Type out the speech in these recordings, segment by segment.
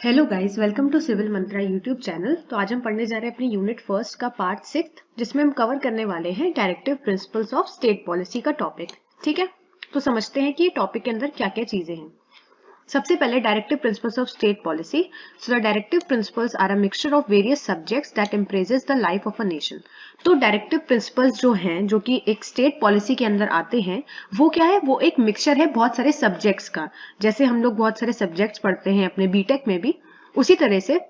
Hello guys, welcome to Civil Mantra YouTube channel. तो आज हम पढ़ने जा रहे हैं अपनी यूनिट फर्स्ट का पार्ट 6 जिसमें हम कवर करने वाले हैं directive principles of state policy का टॉपिक। ठीक है, तो समझते हैं कि ये टॉपिक के अंदर क्या क्या चीजें हैं। सबसे पहले directive principles of state policy. So the directive principles are a mixture of various subjects that impresses the life of a nation. तो डायरेक्टिव प्रिंसिपल्स जो हैं, जो कि एक स्टेट पॉलिसी के अंदर आते हैं, वो क्या है? वो एक मिक्सचर है बहुत सारे सब्जेक्ट्स का। जैसे हम लोग बहुत सारे सब्जेक्ट्स पढ़ते हैं अपने बीटेक में भी, उसी तरह से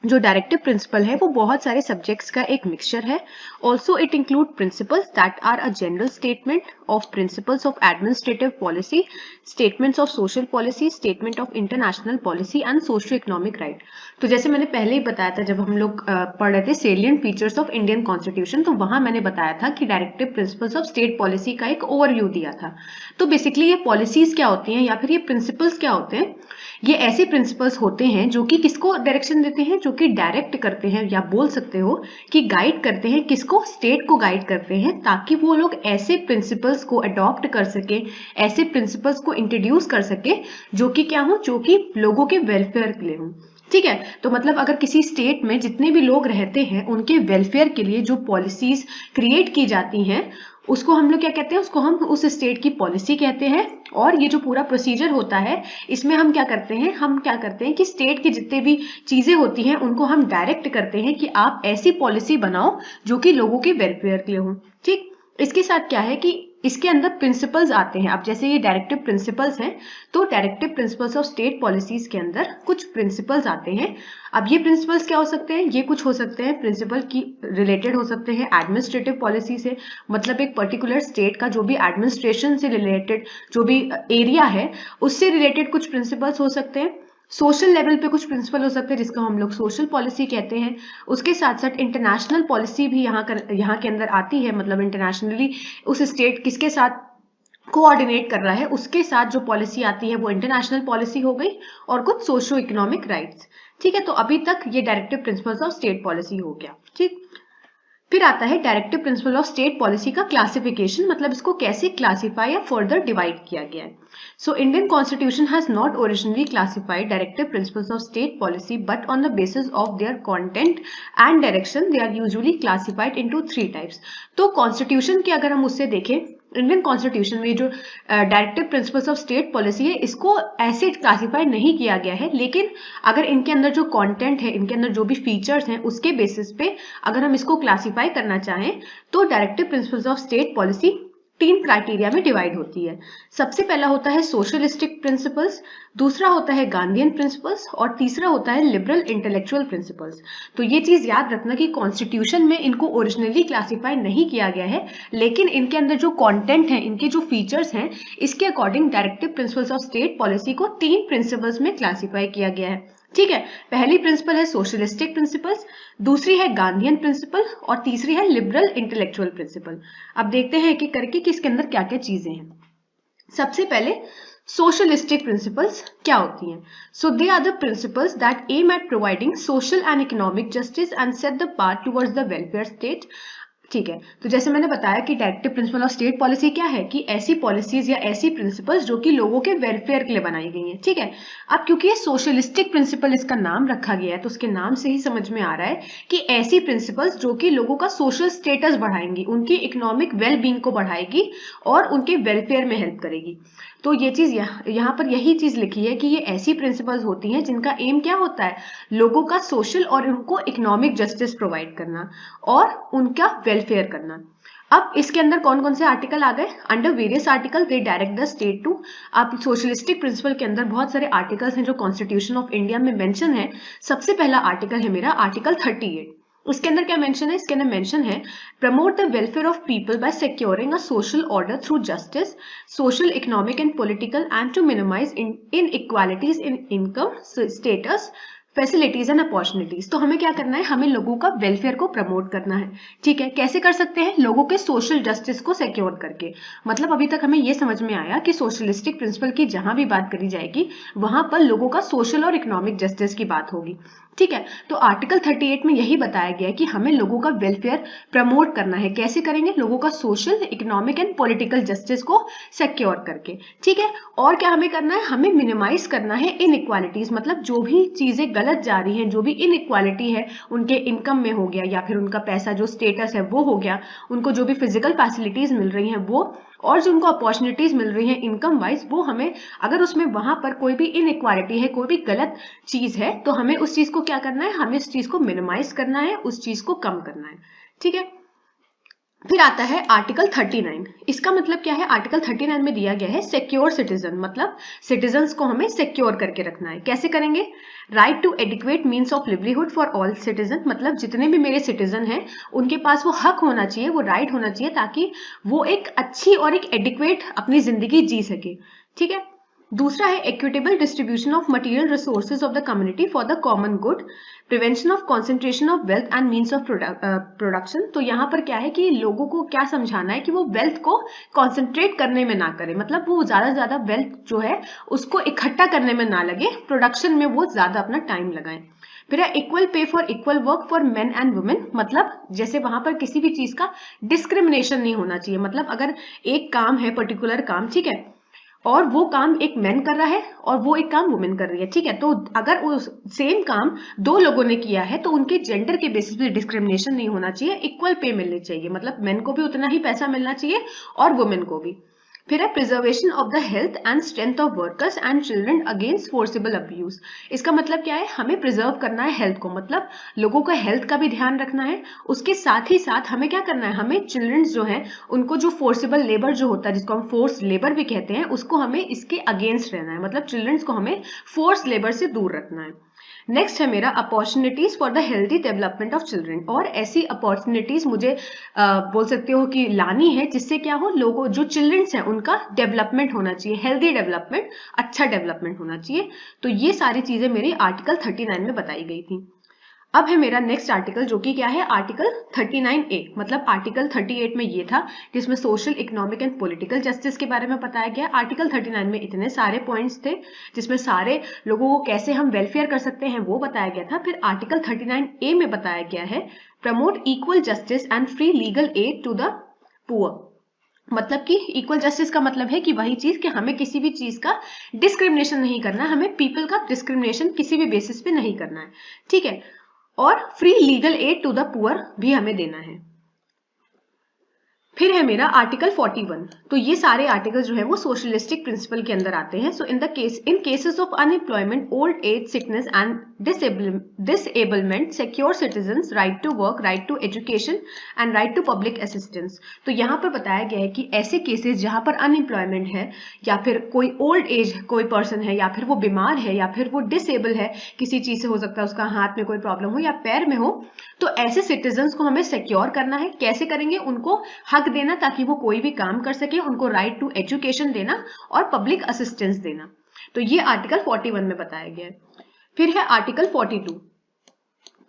जो डायरेक्टिव प्रिंसिपल है वो बहुत सारे सब्जेक्ट्स का एक मिक्सचर है। Also it include principles that are a general statement of principles of administrative policy, statements of social policy, statement of international policy and socio economic right. तो जैसे मैंने पहले ही बताया था, जब हम लोग पढ़ रहे थे salient features of Indian constitution, तो वहां मैंने बताया था कि directive principles of state policy का एक ओवरव्यू दिया था। तो बेसिकली ये पॉलिसीज क्या होती हैं या फिर ये प्रिंसिपल्स क्या होते हैं? ये ऐसे प्रिंसिपल्स होते हैं जो कि किसको डायरेक्शन देते हैं, जो कि डायरेक्ट करते हैं, या बोल सकते हो कि गाइड करते हैं। किसको? स्टेट को गाइड करते हैं, ताकि वो लोग ऐसे प्रिंसिपल्स को अडॉप्ट कर सके, ऐसे प्रिंसिपल्स को इंट्रोड्यूस कर सके जो कि क्या हो, जो कि लोगों के वेलफेयर के लिए हो। ठीक है, तो मतलब अगर किसी स्टेट में जितने भी लोग रहते हैं उनके वेलफेयर के लिए जो पॉलिसीज क्रिएट की जाती हैं, उसको हम लोग क्या कहते हैं? उसको हम उस स्टेट की पॉलिसी कहते हैं। और ये जो पूरा प्रोसीजर होता है, इसमें हम क्या करते हैं कि स्टेट की जितने भी चीजें होती हैं उनको हम डायरेक्ट करते हैं कि आप ऐसी पॉलिसी बनाओ जो कि लोगों के वेलफेयर के लिए हो। ठीक, इसके साथ क्या है कि इसके अंदर प्रिंसिपल्स आते हैं। अब जैसे ये डायरेक्टिव प्रिंसिपल्स हैं, तो directive principles of state policies के अंदर कुछ प्रिंसिपल्स आते हैं। अब ये प्रिंसिपल्स क्या हो सकते हैं? ये कुछ हो सकते हैं प्रिंसिपल की रिलेटेड हो सकते हैं एडमिनिस्ट्रेटिव पॉलिसी से, मतलब एक पर्टिकुलर स्टेट का जो भी एडमिनिस्ट्रेशन से रिलेटेड जो भी एरिया है उससे रिलेटेड कुछ प्रिंसिपल्स हो सकते हैं। सोशल लेवल पे कुछ प्रिंसिपल हो सकते हैं जिसको हम लोग सोशल पॉलिसी कहते हैं। उसके साथ साथ इंटरनेशनल पॉलिसी भी यहाँ के अंदर आती है, मतलब इंटरनेशनली उस स्टेट किसके साथ कोऑर्डिनेट कर रहा है, उसके साथ जो पॉलिसी आती है वो इंटरनेशनल पॉलिसी हो गई। और कुछ सोशो इकोनॉमिक राइट्स। ठीक है, तो अभी तक ये directive principles of state policy हो गया। ठीक, फिर आता है directive principle of state policy का क्लासिफिकेशन, मतलब इसको कैसे क्लासिफाई या फर्दर डिवाइड किया गया है। So Indian constitution has not originally classified directive principles of state policy, but on the basis of their content and direction they are usually classified into 3 types. तो constitution के अगर हम उससे देखें, इंडियन कॉन्स्टिट्यूशन में जो directive principles of state policy है, इसको ऐसे क्लासिफाई नहीं किया गया है, लेकिन अगर इनके अंदर जो कंटेंट है, इनके अंदर जो भी फीचर्स हैं, उसके बेसिस पे अगर हम इसको क्लासिफाई करना चाहें, तो directive principles of state policy 3 criteria में डिवाइड होती है। सबसे पहला होता है सोशलिस्टिक प्रिंसिपल्स, दूसरा होता है गांधीयन प्रिंसिपल्स, और तीसरा होता है लिबरल इंटेलेक्चुअल प्रिंसिपल्स। तो ये चीज याद रखना कि कॉन्स्टिट्यूशन में इनको ओरिजिनली क्लासिफाई नहीं किया गया है, लेकिन इनके अंदर जो कंटेंट है, इनके जो फीचर्स हैं, इसके according directive principles of state policy को 3 प्रिंसिपल्स में क्लासिफाई किया गया है। ठीक है, पहली प्रिंसिपल है सोशलिस्टिक प्रिंसिपल्स, दूसरी है गांधीयन प्रिंसिपल, और तीसरी है लिबरल इंटेलेक्चुअल प्रिंसिपल। अब देखते हैं एक एक करके कि इसके अंदर क्या क्या चीजें हैं। सबसे पहले सोशलिस्टिक प्रिंसिपल्स क्या होती हैं? So they are the principles that aim at providing social and economic justice and set the path towards the welfare state. ठीक है, तो जैसे मैंने बताया कि directive principle of state policy क्या है, कि ऐसी पॉलिसीज या ऐसी प्रिंसिपल्स जो कि लोगों के वेलफेयर के लिए बनाई गई हैं। ठीक है, अब क्योंकि ये सोशलिस्टिक प्रिंसिपल इसका नाम रखा गया है, तो उसके नाम से ही समझ में आ रहा है कि ऐसी प्रिंसिपल्स जो कि लोगों का सोशल स्टेटस बढ़ाएंगी, उनकी इकोनॉमिक वेल बींग को बढ़ाएगी और उनके वेलफेयर में हेल्प करेगी। तो ये चीज यहाँ पर यही चीज लिखी है कि ये ऐसी प्रिंसिपल्स होती हैं जिनका एम क्या होता है, लोगों का सोशल और उनको इकोनॉमिक जस्टिस प्रोवाइड करना और उनका वेलफेयर करना। अब इसके अंदर कौन कौन से आर्टिकल आ गए? Under various article they direct the state to. अब सोशलिस्टिक प्रिंसिपल के अंदर बहुत सारे आर्टिकल्स हैं जो कॉन्स्टिट्यूशन ऑफ इंडिया में मेंशन है। सबसे पहला आर्टिकल है मेरा आर्टिकल 38। उसके अंदर क्या मेंशन है? इसके अंदर मेंशन है promote the welfare of people by securing a social order through justice, social economic and political, and to minimise inequalities in income status, facilities and opportunities. तो हमें क्या करना है? हमें लोगों का वेलफेयर को प्रमोट करना है। ठीक है, कैसे कर सकते हैं? लोगों के सोशल जस्टिस को सिक्योर करके। मतलब अभी तक हमें यह समझ में आया कि सोशलिस्टिक प्रिंसिपल की जहां भी बात करी जाएगी, वहां पर लोगों का सोशल और इकोनॉमिक जस्टिस की बात होगी। ठीक है। तो आर्टिकल 38 में यही बताया गया है कि हमें लोगों का वेलफेयर प्रमोट करना है। कैसे करेंगे? लोगों का social, economic and political justice को सिक्योर करके। ठीक है। और क्या हमें करना है? हमें मिनिमाइज करना है इनइक्वालिटीज, मतलब जो भी चीजें गलत जा रही हैं, जो भी इनइक्वालिटी है, उनके इनकम में हो गया या फिर उनका पैसा जो स्टेटस है वो हो गया, उनको जो भी फिजिकल फैसिलिटीज मिल रही हैं वो, और जो उनको अपॉर्चुनिटीज मिल रही हैं इनकम वाइज, वो हमें, अगर उसमें वहां पर कोई भी इनइक्वालिटी है, कोई भी गलत चीज है, तो हमें उस चीज को क्या करना है? हमें उस चीज को मिनिमाइज करना है, उस चीज को कम करना है। ठीक है। फिर आता है आर्टिकल 39। इसका मतलब क्या है? आर्टिकल 39 में दिया गया है सिक्योर सिटीजन, मतलब सिटीजन्स को हमें सिक्योर करके रखना है। कैसे करेंगे? Right to adequate means of livelihood for all citizen, मतलब जितने भी मेरे सिटीजन हैं उनके पास वो हक होना चाहिए, वो राइट होना चाहिए, ताकि वो एक अच्छी और एक एडिक्वेट अपनी जिंदगी जी सके। ठीक है। दूसरा है equitable distribution of material resources of the community for the common good, prevention of concentration of wealth and means of production. तो यहाँ पर क्या है कि लोगों को क्या समझाना है कि वो वेल्थ को कॉन्सेंट्रेट करने में ना करे, मतलब वो ज्यादा से ज्यादा वेल्थ जो है उसको इकट्ठा करने में ना लगे, प्रोडक्शन में वो ज्यादा अपना टाइम लगाएं। फिर है equal pay for equal work for main and women, मतलब जैसे वहां पर किसी भी चीज का डिस्क्रिमिनेशन नहीं होना चाहिए। मतलब अगर एक काम है, पर्टिकुलर काम, ठीक है, और वो काम एक मैन कर रहा है और वो एक काम वुमेन कर रही है, ठीक है, तो अगर उस सेम काम दो लोगों ने किया है तो उनके जेंडर के बेसिस पे डिस्क्रिमिनेशन नहीं होना चाहिए, इक्वल पे मिलनी चाहिए, मतलब मेन को भी उतना ही पैसा मिलना चाहिए और वुमेन को भी। फिर है preservation of the health and strength of workers and children against forcible abuse. इसका मतलब क्या है? हमें प्रिजर्व करना है हेल्थ को, मतलब लोगों का हेल्थ का भी ध्यान रखना है। उसके साथ ही साथ हमें क्या करना है? हमें चिल्ड्रंस जो हैं उनको जो फोर्सिबल लेबर जो होता है, जिसको हम फोर्स लेबर भी कहते हैं, उसको हमें इसके अगेंस्ट रहना है, मतलब चिल्ड्रंस को हमें फोर्स लेबर से दूर रखना है। नेक्स्ट है मेरा opportunities for the healthy development of children, और ऐसी अपॉर्चुनिटीज मुझे बोल सकते हो कि लानी है जिससे क्या हो, लोगों जो चिल्ड्रंस हैं उनका डेवलपमेंट होना चाहिए, हेल्दी डेवलपमेंट, अच्छा डेवलपमेंट होना चाहिए। तो ये सारी चीजें मेरी आर्टिकल 39 में बताई गई थी। अब है मेरा नेक्स्ट आर्टिकल, जो कि क्या है? आर्टिकल 39A, मतलब आर्टिकल 38 में ये था जिसमें social, economic and political justice के बारे में बताया गया। आर्टिकल 39 में इतने सारे पॉइंट्स थे जिसमें सारे लोगों को कैसे हम वेलफेयर कर सकते हैं वो बताया गया था। फिर आर्टिकल 39A में बताया गया है promote equal justice and free legal aid to the poor, मतलब कि इक्वल जस्टिस का मतलब है कि वही चीज कि हमें किसी भी चीज का डिस्क्रिमिनेशन नहीं करना, हमें पीपल का डिस्क्रिमिनेशन किसी भी बेसिस पे नहीं करना है। ठीक है। और free legal aid to the poor भी हमें देना है। फिर है मेरा आर्टिकल 41। तो ये सारे आर्टिकल जो है वो सोशलिस्टिक प्रिंसिपल के अंदर आते हैं। So in cases of unemployment, old age, sickness and disablement, secure citizens right to work, right to education and right to public assistance. तो यहाँ पर बताया गया है कि ऐसे केसेस जहां पर अनएम्प्लॉयमेंट है, या फिर कोई ओल्ड एज कोई पर्सन है, या फिर वो बीमार है, या फिर वो डिसेबल है, किसी चीज से हो सकता है उसका हाथ में कोई प्रॉब्लम हो या पैर में हो, तो ऐसे सिटीजन्स को हमें सिक्योर करना है। कैसे करेंगे? उनको हक देना ताकि वो कोई भी काम कर सके, उनको राइट टू एजुकेशन देना और पब्लिक असिस्टेंस देना। तो ये आर्टिकल 41 में बताया गया है। फिर है आर्टिकल 42।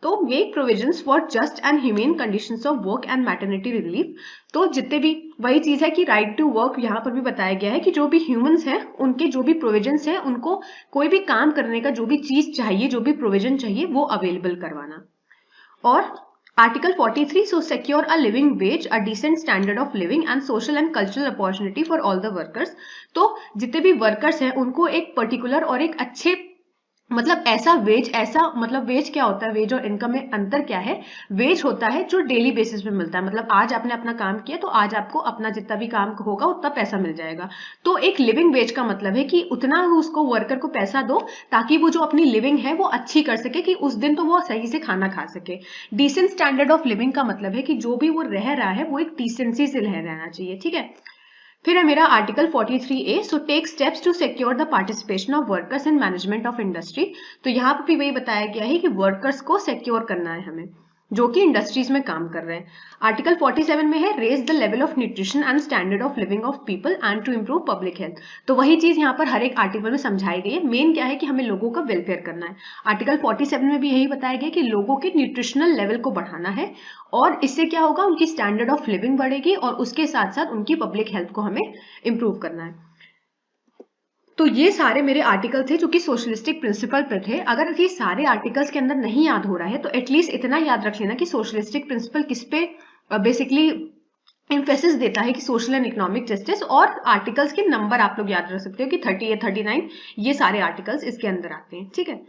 तो make provisions for just and humane conditions of work and maternity relief. तो जितने भी, वही चीज है कि राइट टू वर्क यहाँ पर भी बताया गया है कि जो भी ह्यूमंस हैं उनके जो भी प्रोविजंस हैं, उनको कोई भी काम करने का जो भी चीज चाहिए, जो भी प्रोविजन चाहिए, वो अवेलेबल करवाना। और article 43, so secure a living wage, a decent standard of living and social and cultural opportunity for all the workers। तो जितने भी वर्कर्स हैं उनको एक पर्टिकुलर और एक अच्छे, मतलब ऐसा वेज, ऐसा मतलब वेज क्या होता है, वेज और इनकम में अंतर क्या है? वेज होता है जो डेली बेसिस पे मिलता है, मतलब आज आपने अपना काम किया तो आज आपको अपना जितना भी काम होगा उतना पैसा मिल जाएगा। तो एक लिविंग वेज का मतलब है कि उतना उसको वर्कर को पैसा दो ताकि वो जो अपनी लिविंग है वो अच्छी कर सके, कि उस दिन तो वो सही से खाना खा सके। डिसेंट स्टैंडर्ड ऑफ लिविंग का मतलब है कि जो भी वो रह रहा है वो एक डिसेंसी से रहना चाहिए। ठीक है। फिर है मेरा article 43A, so take steps to secure the participation of workers in management of industry. तो यहाँ पर भी वही बताया गया है कि वर्कर्स को सिक्योर करना है हमें जो कि इंडस्ट्रीज में काम कर रहे हैं। आर्टिकल 47 में है raise the level of nutrition and standard of living of people and to improve public health. तो वही चीज यहाँ पर हर एक आर्टिकल में समझाई गई है। मेन क्या है कि हमें लोगों का वेलफेयर करना है। आर्टिकल 47 में भी यही बताया गया कि लोगों के न्यूट्रिशनल लेवल को बढ़ाना है, और इससे क्या होगा, उनकी स्टैंडर्ड ऑफ लिविंग बढ़ेगी और उसके साथ साथ उनकी पब्लिक हेल्थ को हमें इंप्रूव करना है। तो ये सारे मेरे आर्टिकल थे जो कि सोशलिस्टिक प्रिंसिपल पे थे। अगर ये सारे आर्टिकल्स के अंदर नहीं याद हो रहा है तो एटलीस्ट इतना याद रख लेना कि सोशलिस्टिक प्रिंसिपल किस पे बेसिकली एम्फेसिस देता है, कि सोशल एंड इकोनॉमिक जस्टिस, और आर्टिकल्स के नंबर आप लोग याद रख सकते हो कि 38, 39 ये सारे आर्टिकल्स इसके अंदर आते हैं। ठीक है,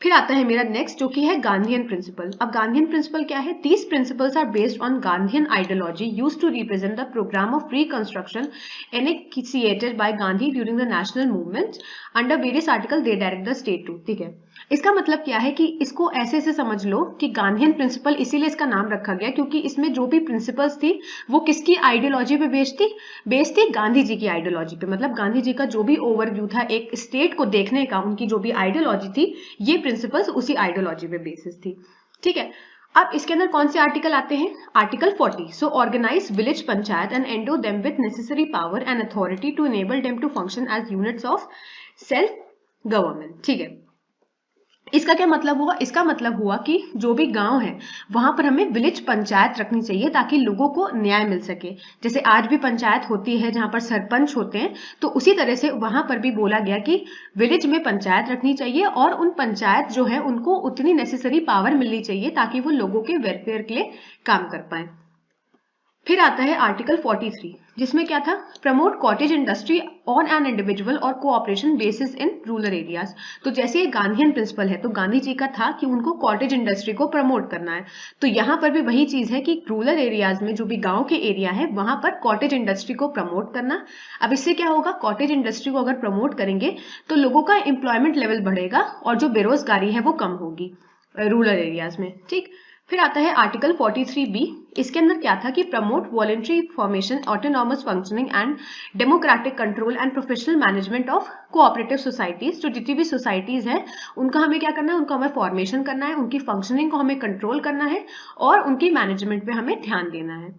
फिर आता है मेरा नेक्स्ट जो कि है गांधीयन प्रिंसिपल। अब गांधीयन प्रिंसिपल क्या है? These principles are based on Gandhian ideology used to represent the programme of reconstruction initiated by Gandhi during the national movement under various article they direct the state to. ठीक है, इसका मतलब क्या है कि इसको ऐसे से समझ लो कि गांधीयन प्रिंसिपल इसीलिए इसका नाम रखा गया क्योंकि इसमें जो भी प्रिंसिपल्स थी वो किसकी आइडियोलॉजी पे बेस्ड थी गांधी जी की आइडियोलॉजी पे। मतलब गांधी जी का जो भी ओवरव्यू था एक स्टेट को देखने का, उनकी जो भी आइडियोलॉजी थी, ये प्रिंसिपल्स उसी आइडियोलॉजी पे बेसिस थी। ठीक है, अब इसके अंदर कौन से आर्टिकल आते हैं? Article 40, so organise village panchayat and endow them with necessary power and authority to enable them to function as units of self government. ठीक है, इसका क्या मतलब हुआ? इसका मतलब हुआ कि जो भी गांव है वहां पर हमें विलेज पंचायत रखनी चाहिए ताकि लोगों को न्याय मिल सके। जैसे आज भी पंचायत होती है जहां पर सरपंच होते हैं, तो उसी तरह से वहां पर भी बोला गया कि विलेज में पंचायत रखनी चाहिए और उन पंचायत जो है उनको उतनी नेसेसरी पावर मिलनी चाहिए ताकि वो लोगों के वेलफेयर के लिए काम कर पाए। फिर आता है आर्टिकल 43, जिसमें क्या था? Promote cottage industry on an individual और cooperation basis in rural areas. तो जैसे ये गांधीयन प्रिंसिपल है तो गांधी जी का था कि उनको कॉटेज इंडस्ट्री को प्रमोट करना है, तो यहाँ पर भी वही चीज है कि रूरल एरियाज में जो भी गांव के एरिया है वहां पर कॉटेज इंडस्ट्री को प्रमोट करना। अब इससे क्या होगा? कॉटेज इंडस्ट्री को अगर प्रमोट करेंगे तो लोगों का एम्प्लॉयमेंट लेवल बढ़ेगा और जो बेरोजगारी है वो कम होगी रूरल एरियाज में। ठीक, फिर आता है आर्टिकल 43B। इसके अंदर क्या था कि promote voluntary formation, autonomous functioning and democratic control and professional management of cooperative societies. जो जितनी भी सोसाइटीज हैं उनका हमें क्या करना है? उनका हमें फॉर्मेशन करना है, उनकी फंक्शनिंग को हमें कंट्रोल करना है और उनकी मैनेजमेंट पे हमें ध्यान देना है।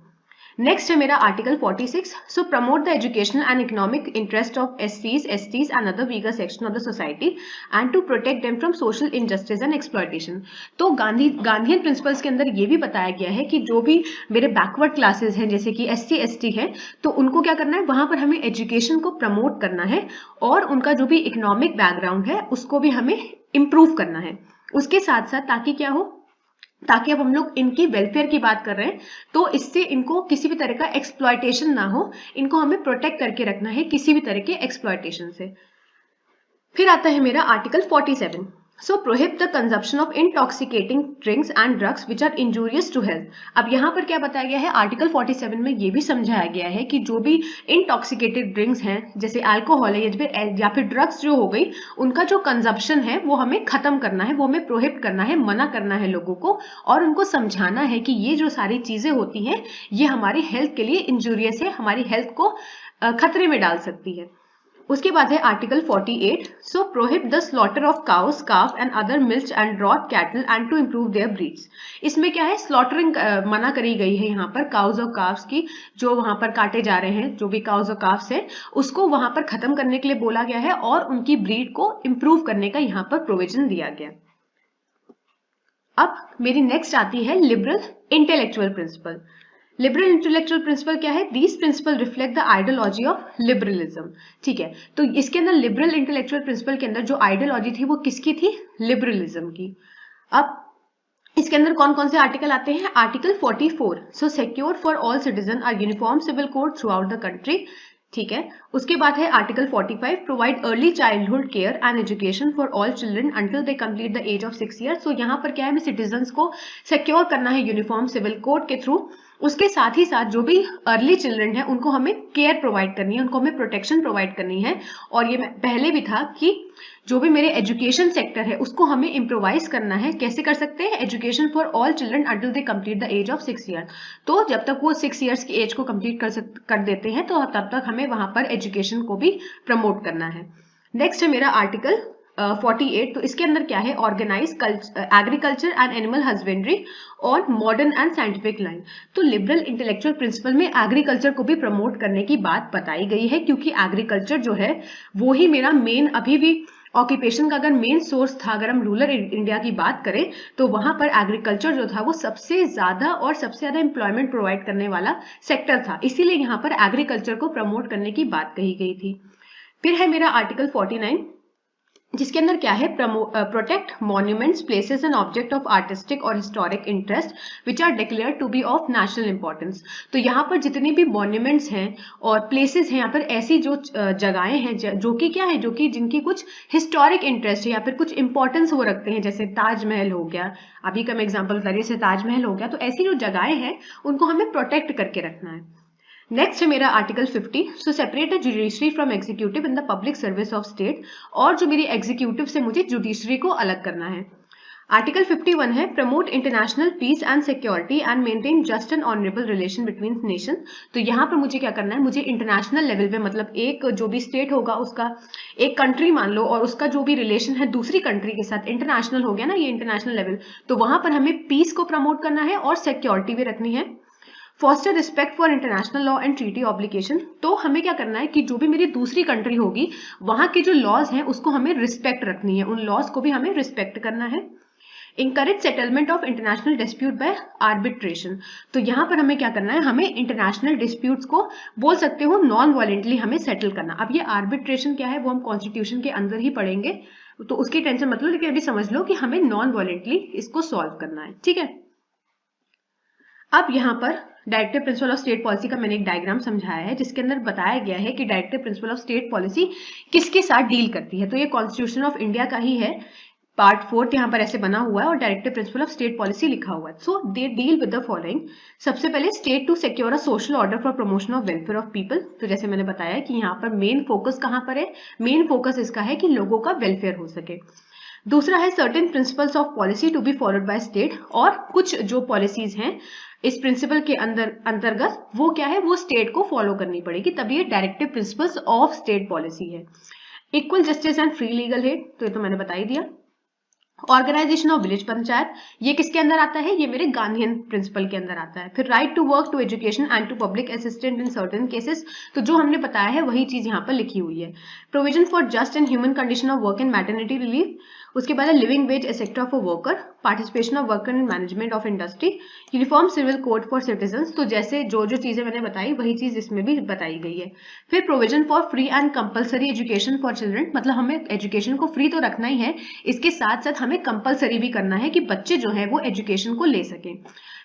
नेक्स्ट है मेरा article 46, so promote the educational and economic interest of SCs, STs and other weaker section of the society and to protect them from social injustice and exploitation. तो गांधीयन प्रिंसिपल्स के अंदर ये भी बताया गया है कि जो भी मेरे बैकवर्ड क्लासेस हैं जैसे कि SC, ST हैं, तो उनको क्या करना है? वहां पर हमें एजुकेशन को प्रमोट करना है और उनका जो भी इकोनॉमिक बैकग्राउंड है उसको भी हमें इम्प्रूव करना है। उसके साथ साथ ताकि क्या हो? ताकि अब हम लोग इनकी वेलफेयर की बात कर रहे हैं तो इससे इनको किसी भी तरह का एक्सप्लॉयटेशन ना हो, इनको हमें प्रोटेक्ट करके रखना है किसी भी तरह के एक्सप्लॉयटेशन से। फिर आता है मेरा article 47, so prohibit the consumption of intoxicating drinks and drugs which are injurious to health. अब यहाँ पर क्या बताया गया है? आर्टिकल 47 में ये भी समझाया गया है कि जो भी इंटॉक्सिकेटेड ड्रिंक्स हैं जैसे अल्कोहल है या फिर ड्रग्स जो हो गई, उनका जो कंजप्शन है वो हमें खत्म करना है, वो हमें प्रोहिबिट करना है, मना करना है लोगों को, और उनको समझाना है कि ये जो सारी चीजें होती हैं ये हमारी हेल्थ के लिए इंजूरियस है, हमारी हेल्थ को खतरे में डाल सकती है। उसके बाद है article 48, so prohibit the slaughter of cows, calf and other milked and draught cattle and to improve their breeds. इसमें क्या है? स्लॉटरिंग मना करी गई है यहाँ पर काउस और काफ्स की, जो वहां पर काटे जा रहे हैं, जो भी काउस और काफ्स है उसको वहां पर खत्म करने के लिए बोला गया है और उनकी ब्रीड को इम्प्रूव करने का यहाँ पर प्रोविजन दिया गया। अब मेरी नेक्स्ट आती है liberal intellectual principle. Liberal intellectual principle क्या है? These principle reflect the ideology of liberalism. ठीक है, तो इसके अंदर लिबरल इंटेलेक्चुअल प्रिंसिपल के अंदर जो आइडियोलॉजी थी वो किसकी थी? लिबरलिज्म की। अब इसके अंदर कौन कौन से आर्टिकल आते हैं? Article 44, so secure for all citizen are uniform civil code throughout the country. ठीक है, उसके बाद है article 45, provide early childhood care and education for all children until they complete the age of 6 years. तो यहाँ पर क्या है? हमें सिटीजन्स को सिक्योर करना है यूनिफॉर्म सिविल कोड के थ्रू। उसके साथ ही साथ जो भी अर्ली चिल्ड्रन है उनको हमें केयर प्रोवाइड करनी है, उनको हमें प्रोटेक्शन प्रोवाइड करनी है। और ये पहले भी था कि जो भी मेरे एजुकेशन सेक्टर है उसको हमें इम्प्रोवाइज करना है। कैसे कर सकते हैं? Education for all children until they complete the age of 6 year. तो जब तक वो 6 ईयर्स की एज को कंप्लीट कर देते हैं तो तब तक हमें वहां पर एजुकेशन को भी प्रमोट करना है। नेक्स्ट है मेरा आर्टिकल 48, तो इसके अंदर क्या है? Organise agriculture and animal husbandry और मॉडर्न एंड साइंटिफिक लाइन। तो लिबरल इंटेलेक्चुअल प्रिंसिपल में एग्रीकल्चर को भी प्रमोट करने की बात बताई गई है क्योंकि एग्रीकल्चर जो है वो ही मेरा मेन अभी भी ऑक्यूपेशन का अगर मेन सोर्स था। अगर हम रूरल इंडिया की बात करें तो वहां पर एग्रीकल्चर जो था वो सबसे ज्यादा एम्प्लॉयमेंट प्रोवाइड करने वाला सेक्टर था, इसीलिए यहाँ पर एग्रीकल्चर को प्रमोट करने की बात कही गई थी। फिर है मेरा आर्टिकल 49, जिसके अंदर क्या है, protect monuments, places and object of artistic और historic interest which are declared to be of national importance. तो यहाँ पर जितने भी मॉन्यूमेंट्स हैं और प्लेसेस हैं, यहाँ पर ऐसी जो जगहें हैं जो कि क्या है, जो कि जिनकी कुछ हिस्टोरिक इंटरेस्ट है या फिर कुछ इंपॉर्टेंस वो रखते हैं, जैसे ताजमहल हो गया, अभी का मैं एग्जाम्पल बता रही हूँ, जैसे ताजमहल हो गया, तो ऐसी जो जगहें हैं उनको हमें प्रोटेक्ट करके रखना है। नेक्स्ट है मेरा article 50, so separate the judiciary from executive in the public service of state, और जो मेरी एग्जीक्यूटिव से मुझे जुडिशरी को अलग करना है। आर्टिकल 51 है, promote international peace and security and maintain just and honourable relation between nation. तो यहाँ पर मुझे क्या करना है, मुझे इंटरनेशनल लेवल पे, मतलब एक जो भी स्टेट होगा उसका, एक कंट्री मान लो, और उसका जो भी रिलेशन है दूसरी कंट्री के साथ, इंटरनेशनल हो गया ना ये इंटरनेशनल लेवल, तो वहां पर हमें पीस को प्रमोट करना है और सिक्योरिटी भी रखनी है। Foster respect for international law and treaty obligation, तो हमें क्या करना है कि जो भी मेरी दूसरी कंट्री होगी वहां के जो लॉज हैं उसको हमें रिस्पेक्ट रखनी है, उन लॉज को भी हमें रिस्पेक्ट करना है। Encourage settlement of international dispute by arbitration, तो यहाँ पर हमें क्या करना है, हमें इंटरनेशनल डिस्प्यूट्स को बोल सकते हो नॉन वायलेंटली हमें सेटल करना। अब ये आर्बिट्रेशन क्या है वो हम कॉन्स्टिट्यूशन के अंदर ही पढ़ेंगे, तो उसकी टेंशन मतलब, लेकिन अभी समझ लो कि हमें नॉन वायलेंटली इसको सॉल्व करना है, ठीक है। अब यहाँ पर directive principle of state policy का मैंने एक डायग्राम समझाया है, जिसके अंदर बताया गया है कि directive principle of state policy किसके साथ डील करती है। तो ये कॉन्स्टिट्यूशन ऑफ इंडिया का ही है, पार्ट 4 यहाँ पर ऐसे बना हुआ है और directive principle of state policy लिखा हुआ है। So they deal with the following. सबसे पहले, state to secure a social order for promotion of welfare of people. तो जैसे मैंने बताया कि यहाँ पर मेन फोकस कहाँ पर है, मेन फोकस इसका है कि लोगों का वेलफेयर हो सके। दूसरा है certain principles of policy to be followed by state, और कुछ जो पॉलिसीज हैं इस प्रिंसिपल के अंतर्गत वो क्या है, वो स्टेट को फॉलो करनी पड़ेगी, तभी ये directive principles of state policy है। Equal justice and free legal aid, तो ये तो मैंने बता ही दिया। ऑर्गेनाइजेशन ऑफ विलेज पंचायत, ये किसके अंदर आता है, ये मेरे गांधीयन प्रिंसिपल के अंदर आता है। फिर right to work to education and to public assistant in certain cases, तो जो हमने बताया है वही चीज यहाँ पर लिखी हुई है। Provision for just and human condition of work in maternity relief, उसके बाद living wage etcetera for worker, participation of worker in management of industry, uniform civil code for citizens, तो जैसे जो जो चीजें मैंने बताई वही चीज इसमें भी बताई गई है। फिर provision for free and compulsory education for children, मतलब हमें एजुकेशन को फ्री तो रखना ही है, इसके साथ साथ हमें कंपल्सरी भी करना है कि बच्चे जो है वो एजुकेशन को ले सकें।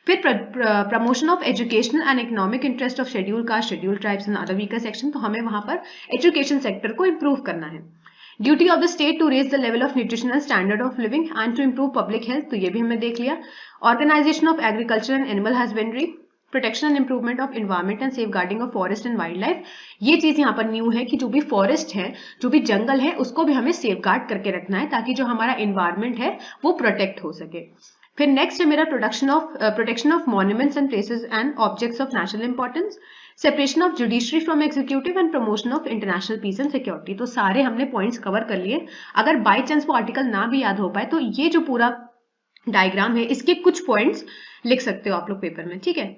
फिर promotion of educational and economic interest of schedule caste, schedule tribes and other weaker section, तो हमें वहां पर एजुकेशन सेक्टर को इंप्रूव करना है। Duty of the state to raise the level of nutritional standard of living and to improve public health, तो ये भी हमने देख लिया। Organisation of agriculture and animal husbandry, protection and improvement of environment and safeguarding of forest and wildlife, ये चीज यहाँ पर न्यू है कि जो भी फॉरेस्ट है, जो भी जंगल है, उसको भी हमें सेफ गार्ड करके रखना है ताकि जो हमारा एनवायरमेंट है वो प्रोटेक्ट हो सके। फिर नेक्स्ट है मेरा protection of monuments and places and objects of national importance, separation of judiciary from executive and promotion of international peace and security. तो सारे हमने पॉइंट्स कवर कर लिए। अगर बाय चांस वो आर्टिकल ना भी याद हो पाए तो ये जो पूरा डायग्राम है इसके कुछ पॉइंट्स लिख सकते हो आप लोग पेपर में, ठीक है।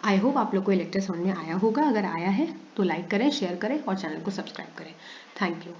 आई होप आप लोग को ये लेक्चर समझ में आया होगा। अगर आया है तो लाइक करें, शेयर करें और चैनल को सब्सक्राइब करें। Thank you.